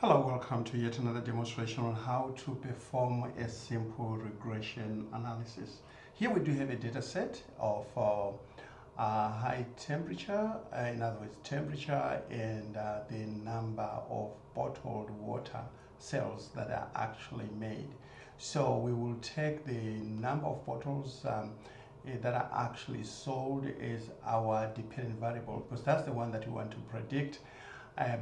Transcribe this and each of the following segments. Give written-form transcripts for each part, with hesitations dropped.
Hello, welcome to yet another demonstration on how to perform a simple regression analysis. Here we do have a data set of high temperature, in other words temperature, and the number of bottled water cells that are actually made. So we will take the number of bottles that are actually sold as our dependent variable, because that's the one that we want to predict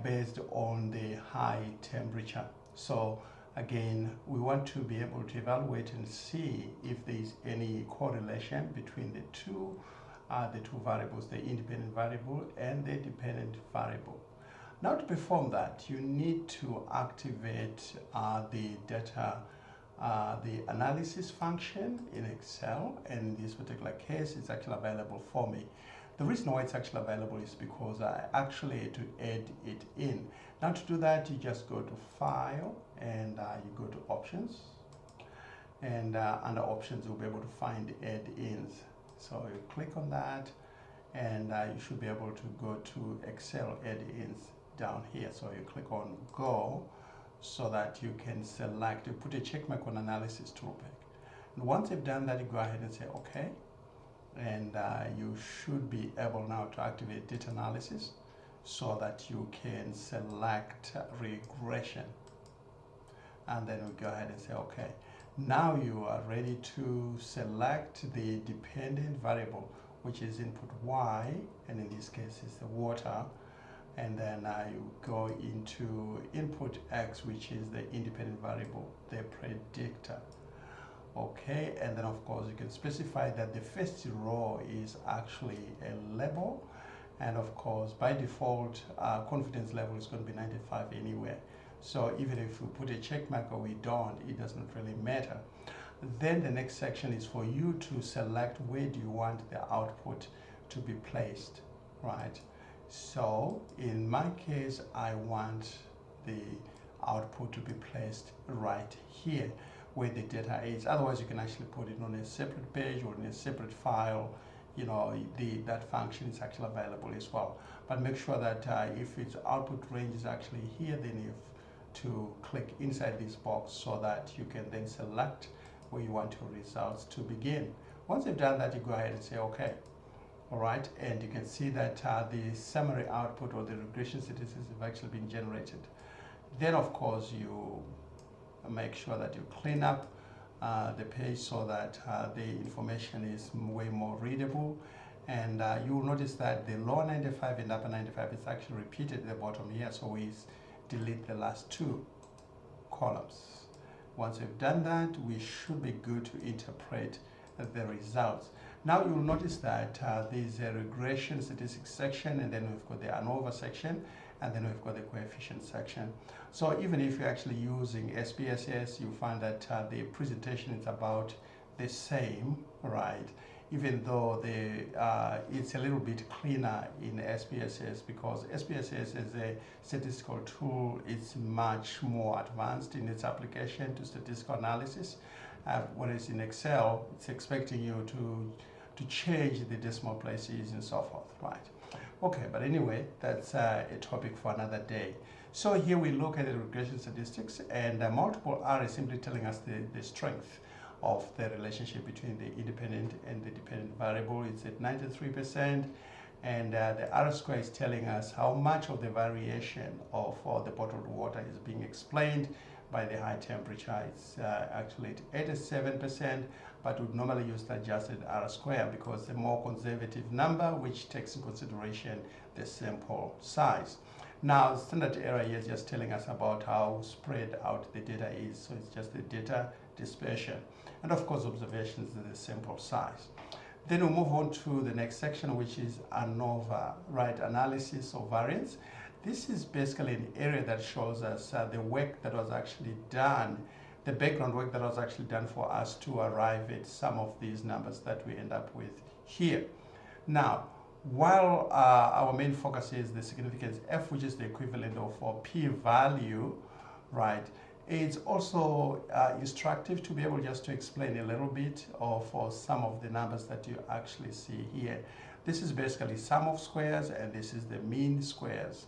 based on the high temperature. So again, we want to be able to evaluate and see if there is any correlation between the two variables, the independent variable and the dependent variable. Now to perform that, you need to activate the data, the analysis function in Excel, and in this particular case, it's actually available for me. The reason why it's actually available is because I actually had to add it in. Now to do that, you just go to File and you go to Options. And under Options, you'll be able to find Add-ins. So you click on that and you should be able to go to Excel Add-ins down here. So you click on Go so that you can select, you put a check mark on Analysis Toolpack. And once you've done that, you go ahead and say OK. And you should be able now to activate data analysis so that you can select regression. And then we go ahead and say, okay, now you are ready to select the dependent variable, which is input Y, and in this case is the water. And then you go into input X, which is the independent variable, the predictor. Okay, and then of course you can specify that the first row is actually a label, and of course by default confidence level is going to be 95 anyway. So even if we put a check mark or we don't, it doesn't really matter. Then the next section is for you to select where do you want the output to be placed, right? So in my case, I want the output to be placed right here where the data is. Otherwise, you can actually put it on a separate page or in a separate file. You know, that function is actually available as well. But make sure that if its output range is actually here, then you have to click inside this box so that you can then select where you want your results to begin. Once you've done that, you go ahead and say OK. All right, and you can see that the summary output or the regression statistics have actually been generated. Then, of course, you make sure that you clean up the page so that the information is way more readable. And you will notice that the lower 95 and upper 95 is actually repeated at the bottom here, so we delete the last two columns. Once we've done that, we should be good to interpret the results. Now you'll notice that there's a regression statistics section, and then we've got the ANOVA section, and then we've got the coefficient section. So even if you're actually using SPSS, you find that the presentation is about the same, right? Even though it's a little bit cleaner in SPSS, because SPSS as a statistical tool is much more advanced in its application to statistical analysis, whereas in Excel, it's expecting you to change the decimal places and so forth, right? Okay, but anyway, that's a topic for another day. So here we look at the regression statistics, and multiple R is simply telling us the strength of the relationship between the independent and the dependent variable. It's at 93%, and the R square is telling us how much of the variation of the bottled water is being explained by the high temperature. It's actually at 87%, but would normally use the adjusted R square because the more conservative number, which takes in consideration the sample size. Now, standard error here is just telling us about how spread out the data is, so it's just the data dispersion. And of course, observations is the sample size. Then we'll move on to the next section, which is ANOVA, right? Analysis of variance. This is basically an area that shows us the work that was actually done, the background work that was actually done for us to arrive at some of these numbers that we end up with here. Now, while our main focus is the significance F, which is the equivalent of p-value, right, it's also instructive to be able just to explain a little bit for some of the numbers that you actually see here. This is basically sum of squares, and this is the mean squares.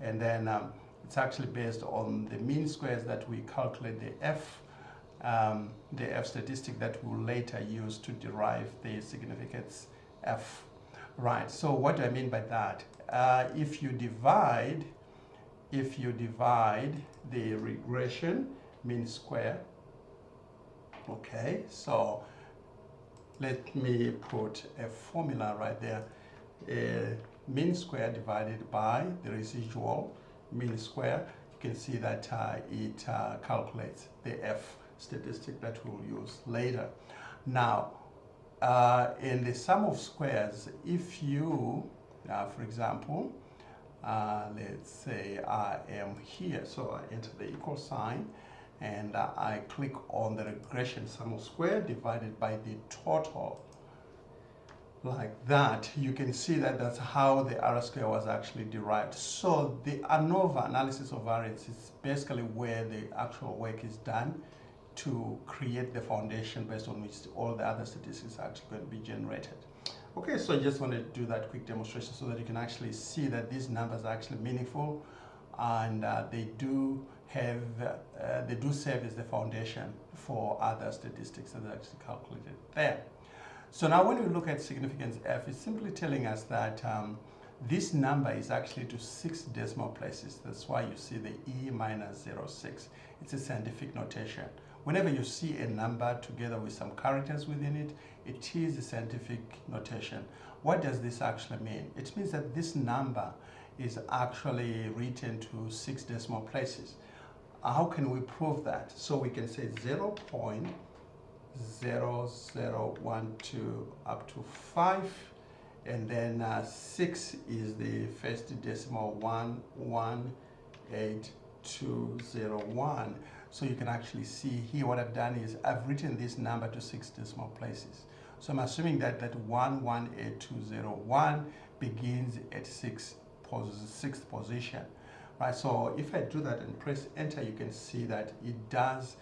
And then It's actually based on the mean squares that we calculate the F statistic that we'll later use to derive the significance F. Right, so what do I mean by that? If you divide the regression mean square, okay, so let me put a formula right there. Mean square divided by the residual mean square. You can see that it calculates the F statistic that we'll use later. Now, in the sum of squares, if you, for example, let's say I am here, so I enter the equal sign, and I click on the regression sum of square divided by the total, like that, you can see that that's how the R square was actually derived. So the ANOVA, analysis of variance, is basically where the actual work is done to create the foundation based on which all the other statistics are actually going to be generated. Okay, so I just wanted to do that quick demonstration so that you can actually see that these numbers are actually meaningful, and they do serve as the foundation for other statistics that are actually calculated there. So now when we look at significance F, it's simply telling us that this number is actually to 6 decimal places. That's why you see the E minus 0.6. It's a scientific notation. Whenever you see a number together with some characters within it, it is a scientific notation. What does this actually mean? It means that this number is actually written to 6 decimal places. How can we prove that? So we can say 0.0012 up to 5, and then 6 is the first decimal, 118,201. So you can actually see here what I've done is I've written this number to 6 decimal places. So I'm assuming that 118,201 begins at 6th position. Right, so if I do that and press enter, you can see that it does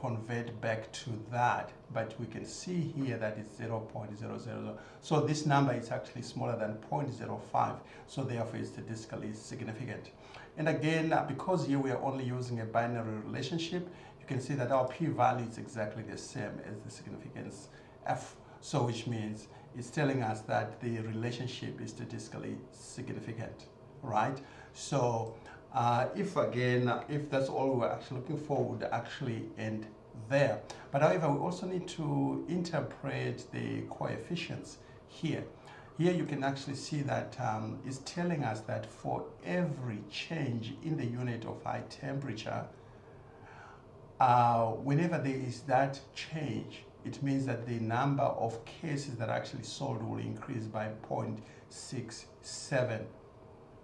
convert back to that, but we can see here that it's 0.000. So this number is actually smaller than 0.05, so therefore it's statistically significant. And again, because here we are only using a binary relationship, you can see that our p-value is exactly the same as the significance F, so which means it's telling us that the relationship is statistically significant, right? So if that's all we're actually looking for, we would actually end there. But however, we also need to interpret the coefficients here. Here you can actually see that it's telling us that for every change in the unit of high temperature, whenever there is that change, it means that the number of cases that are actually solved will increase by 0.67.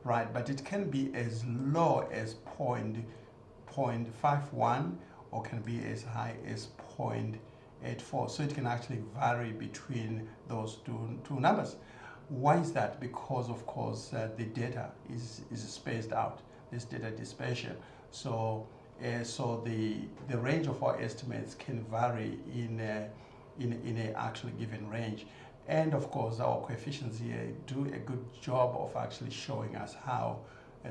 Right, but it can be as low as 0.51 or can be as high as 0.84. So it can actually vary between those two numbers. Why is that? Because of course the data is spaced out. There's data dispersion. So the range of our estimates can vary in a actually given range. And of course, our coefficients here do a good job of actually showing us how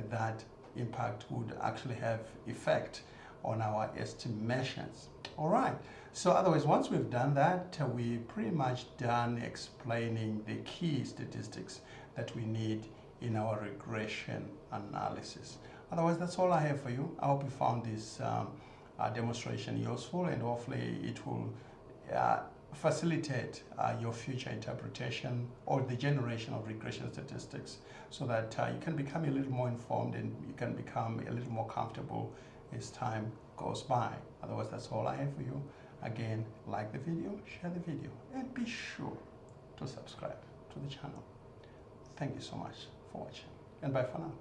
that impact would actually have effect on our estimations. All right, so otherwise, once we've done that, we're pretty much done explaining the key statistics that we need in our regression analysis. Otherwise, that's all I have for you. I hope you found this demonstration useful, and hopefully it will facilitate your future interpretation or the generation of regression statistics, so that you can become a little more informed and you can become a little more comfortable as time goes by. Otherwise, that's all I have for you. Again, like the video, share the video, and be sure to subscribe to the channel. Thank you so much for watching, and bye for now.